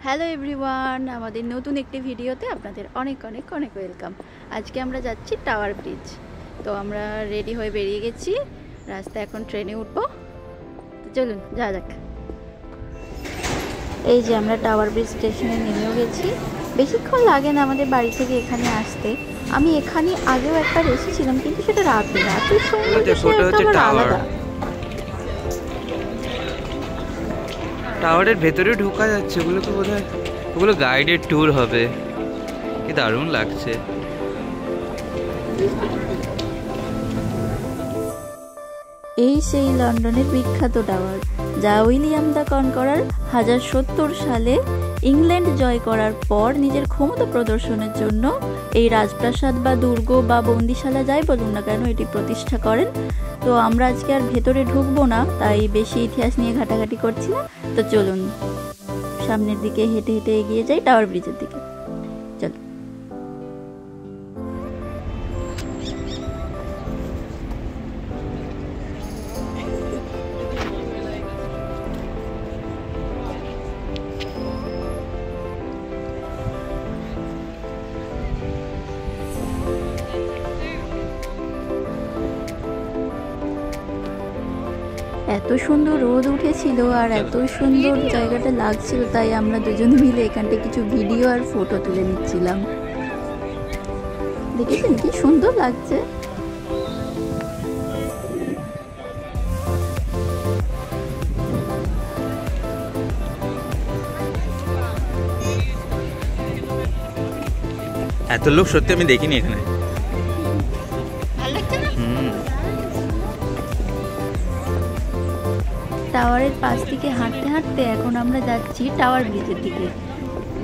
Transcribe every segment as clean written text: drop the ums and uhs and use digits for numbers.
Hello everyone, আমাদের নতুন একটি ভিডিওতে আপনাদের অনেক অনেক অনেক ওয়েলকাম। আজকে আমরা যাচ্ছি টাওয়ার ব্রিজ। তো আমরা রেডি হয়ে বেরিয়ে গেছি, রাস্তায় এখন ট্রেনে উঠবো। তো চলুন যাওয়া যাক। এই যে আমরা টাওয়ার ব্রিজ স্টেশনে নেমেও গেছি। বেশিক্ষণ লাগে না আমাদের বাড়ি থেকে এখানে আসতে। আমি এখানে আগেও একবার এসেছিলাম, কিন্তু সেটা রাতে আলাদা। টাওয়ারের ভেতরে ঢোকা যাচ্ছে, ওগুলো তো বোধহয় ওগুলো গাইডেড ট্যুর হবে। কি দারুণ লাগছে। এই সেই লন্ডনের বিখ্যাত টাওয়ার, যা উইলিয়াম দ্য কনকরার 1070 সালে ইংল্যান্ড জয় করার পর নিজের ক্ষমতা প্রদর্শনের জন্য এই রাজপ্রাসাদ বা দুর্গ বা বন্দিশালা যাই বলুন না কেন এটি প্রতিষ্ঠা করেন। তো আমরা আজকে আর ভেতরে ঢুকবো না, তাই বেশি ইতিহাস নিয়ে ঘাটাঘাটি করছি না। তো চলুন সামনের দিকে হেঁটে হেঁটে এগিয়ে যাই টাওয়ার ব্রিজের দিকে। চলো। এত সুন্দর রোদ উঠেছিল আর এত সুন্দর জায়গাটা লাগছিল, তাই আমরা দুজনে মিলে এখানটা কিছু ভিডিও আর ফটো তুলে নিচ্ছিলাম। দেখেছেন কি সুন্দর লাগছে। এত লোক সত্যি আমি দেখিনি এখানে। টাওয়ারের পাশ থেকে হাঁটতে হাঁটতে এখন আমরা যাচ্ছি টাওয়ার ব্রিজের দিকে।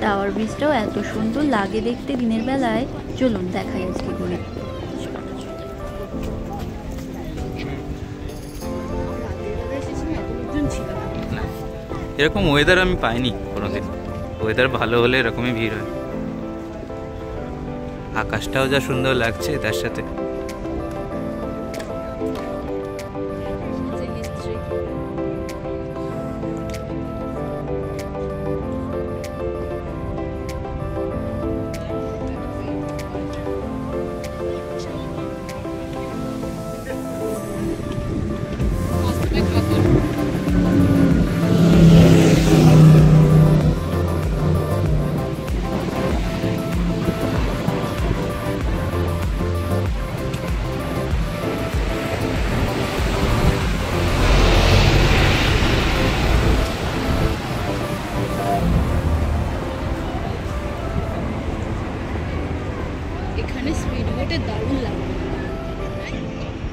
টাওয়ার ব্রিজটাও এত সুন্দর লাগে দেখতে দিনের বেলায়। চলুন দেখাই আজকে করে। এরকম ওয়েদার আমি পাইনি কোনোদিন। ওয়েদার ভালো হলে এরকমই ভিড় হয়। আকাশটাও যা সুন্দর লাগছে তার সাথে।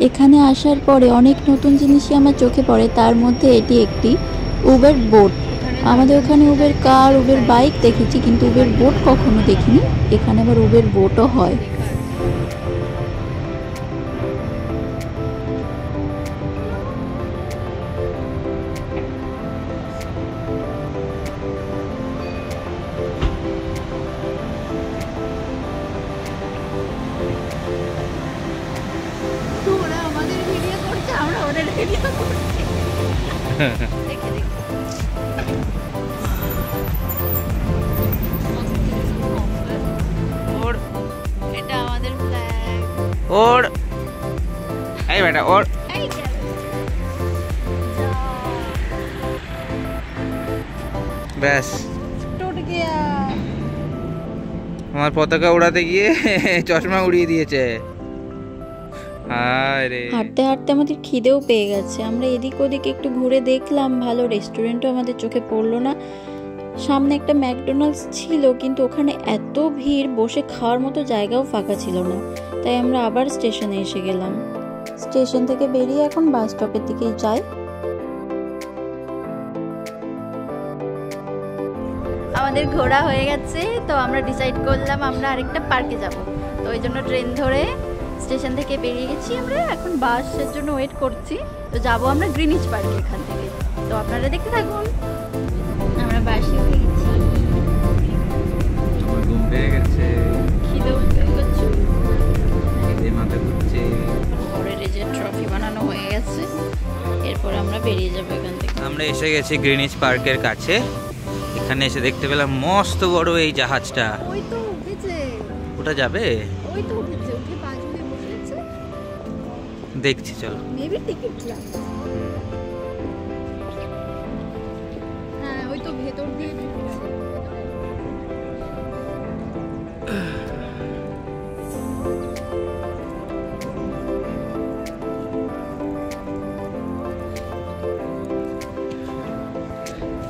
এখানে আসার পরে অনেক নতুন জিনিসই আমার চোখে পড়ে, তার মধ্যে এটি একটি উবের বোট। আমাদের ওখানে উবের কার, উবের বাইক দেখেছি, কিন্তু উবের বোট কখনো দেখিনি। এখানে আবার উবের বোটও হয়। এটা আমাদের ফ্ল্যাগ। ওর এই বেটা ওর ব্যাস টুট গিয়া। আমার পতাকা উড়াতে গিয়ে চশমা উড়িয়ে দিয়েছে। হাঁটতে হাঁটতে আমাদের খিদেও পেয়ে গেছে। আমরা এদিক ওদিক একটু ঘুরে দেখলাম, ভালো রেস্টুরেন্টও আমাদের চোখে পড়লো না। সামনে একটা ম্যাকডোনাল্ডস ছিল, কিন্তু ওখানে এত ভিড়, বসে খাওয়ার মতো জায়গাও ফাঁকা ছিল না। তাই আমরা আবার স্টেশনে এসে গেলাম। স্টেশন থেকে বেরিয়ে এখন বাস স্টপের দিকেই যাই। আমাদের ঘোরা হয়ে গেছে, তো আমরা ডিসাইড করলাম আমরা আরেকটা পার্কে যাব। তো ওই জন্য ট্রেন ধরে স্টেশন থেকে বেরিয়ে গেছি। আমরা এখন বাসের জন্য ওয়েট করছি। তো যাব আমরা গ্রিনিচ পার্কে এখান থেকে। তো আপনারা দেখতে থাকুন। আমরা বাসে উঠে গেছি। ঘুম পেয়ে গেছে, খিদেও পেয়ে গেছে, মাথা ঘুরছে। ঘরের এই যে ট্রফি বানানো হয়ে গেছে। এরপর আমরা বেরিয়ে যাবো এখান থেকে। আমরা এসে গেছি গ্রিনিচ পার্কের কাছে। এখানে এসে দেখতে পেলাম মস্ত বড় এই জাহাজটা। ওই তো উঠেছে, ওটা যাবে? ওই তো উঠেছে, উঠে পা ঝুলে বসেছে। দেখছি চলো। মেবি টিকিট লাগবে। হ্যাঁ ওই তো ভেতর দিয়ে ঢুকছে।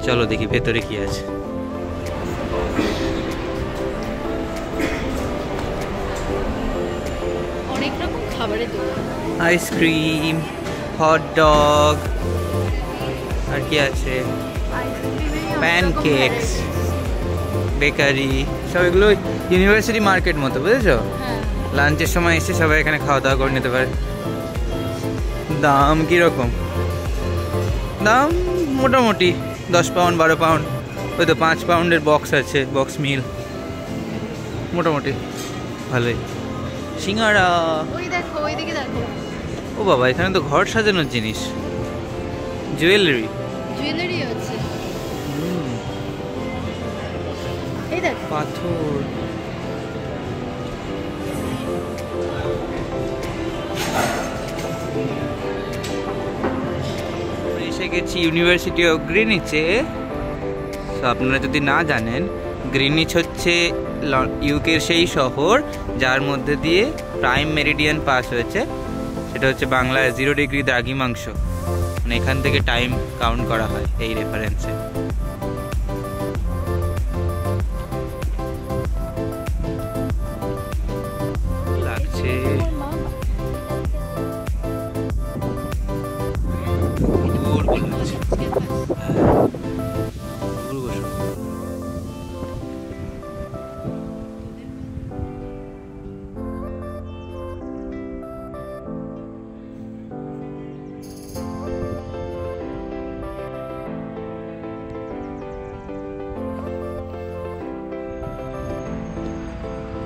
চলো দেখি ভেতরে কি আছে। অনেক রকম খাবারের দোকান, আইসক্রিম, হট ডগ, আর কি আছে, প্যানকেকস, বেকারি, সব এগুলো ইউনিভার্সিটি মার্কেট মতো, বুঝেছো? হ্যাঁ লাঞ্চের সময় এসে সবাই এখানে খাওয়া দাওয়া করে নিতে পারে। দাম কীরকম? দাম মোটামুটি 10 পাউন্ড 12 পাউন্ড, ওই তো 5 পাউন্ডের বক্স আছে, বক্স মিল, মোটামুটি ভালোই। সিঙ্গাড়া, ওই দেখো ওইদিকে দেখো। ও বাবা, এখানে তো ঘর সাজানোর জিনিস, জুয়েলারি। জুয়েলারি আছে, এই দেখ পাথর, এসে গেছি ইউনিভার্সিটি অফ গ্রিনিচে। তো আপনারা যদি না জানেন, গ্রিনিচ হচ্ছে ইউকের সেই শহর যার মধ্যে দিয়ে প্রাইম মেরিডিয়ান পাস হয়েছে। সেটা হচ্ছে বাংলায় 0 ডিগ্রি দ্রাঘিমাংশ, মানে এখান থেকে টাইম কাউন্ট করা হয় এই রেফারেন্সে। লাগছে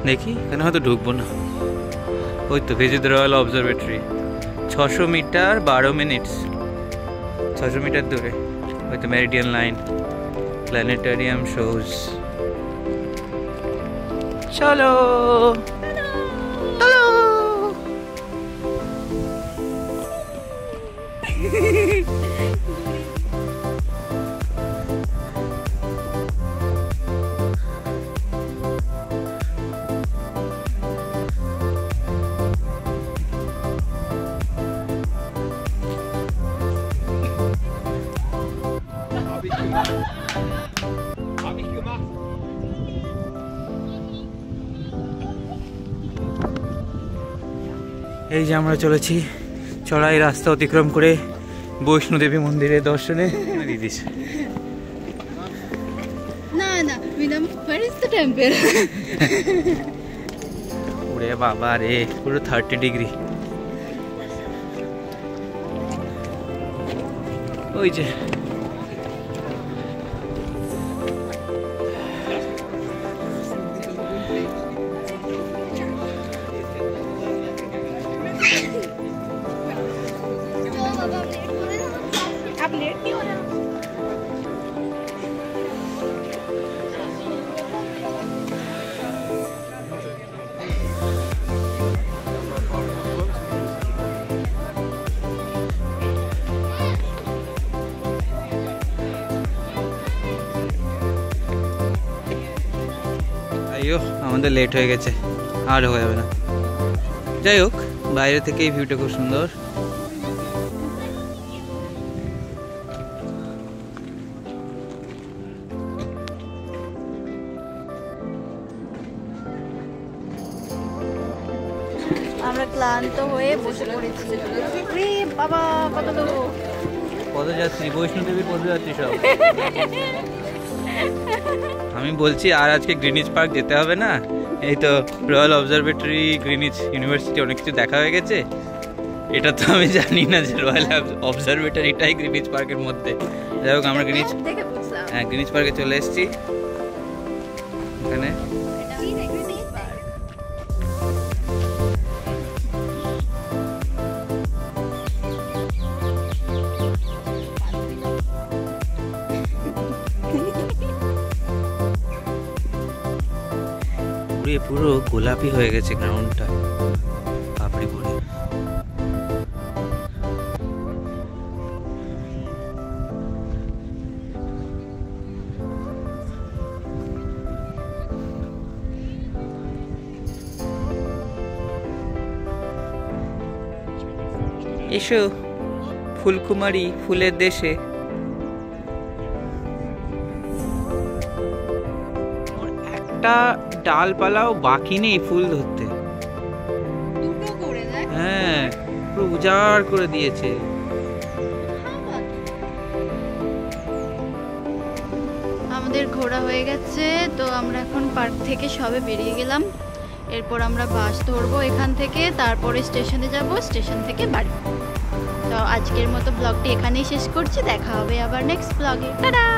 দেখি, এখানে হয়তো ঢুকবো না। ওই তো visit Royal Observatory, 600 metre 12 minute, 600 metre দূরে। ওই তো মেরিডিয়ান লাইন, প্ল্যানেটারিয়াম শোজ। চলো চলো। এই যে আমরা চলেছি চড়াই রাস্তা অতিক্রম করে বৈষ্ণোদেবী মন্দিরের দর্শনে। দিদিস না না বিনাম, where is the temple? ওরে বাবা রে, পুরো 30 ডিগ্রি। ওই যে आप लेट नहीं हो रहे? আইও, আমাদের লেট হয়ে গেছে, আর হয়ে যাবে না। যাই হোক, বাইরে থেকে এই ভিউটা খুব সুন্দর। আমরা ক্লান্ত হয়ে বসে পড়েছি। রে বাবা, কত লোক! পদযাত্রী, বৈষ্ণোদেবীর পদযাত্রী সব। আমি বলছি আর আজকে গ্রিনিচ পার্ক যেতে হবে না, এই তো রয়্যাল অবজারভেটরি, গ্রিনিচ ইউনিভার্সিটি, অনেক কিছু দেখা হয়ে গেছে। এটা তো আমি জানি না যে রয়্যাল অবজারভেটরিটাই গ্রিনিচ পার্কের মধ্যে। যাই হোক, আমরা গ্রিনিচ, হ্যাঁ গ্রিনিচ পার্কে চলে এসেছি। এখানে পুরে পুরো গোলাপি হয়ে গেছে গ্রাউন্ডটা পাপড়ি পরে। এসো ফুলকুমারী ফুলের দেশে। একটা ডালপালাও বাকি নেই ফুল ধরতে। হ্যাঁ পুরো উজাড় করে দিয়েছে। আমাদের ঘোরা হয়ে গেছে, তো আমরা এখন পার্ক থেকে সবে বেরিয়ে গেলাম। এরপর আমরা বাস ধরবো এখান থেকে, তারপরে স্টেশনে যাব, স্টেশন থেকে বাড়ি। তো আজকের মতো ব্লগটি এখানেই শেষ করছি, দেখা হবে আবার নেক্সট ব্লগে। টাটা।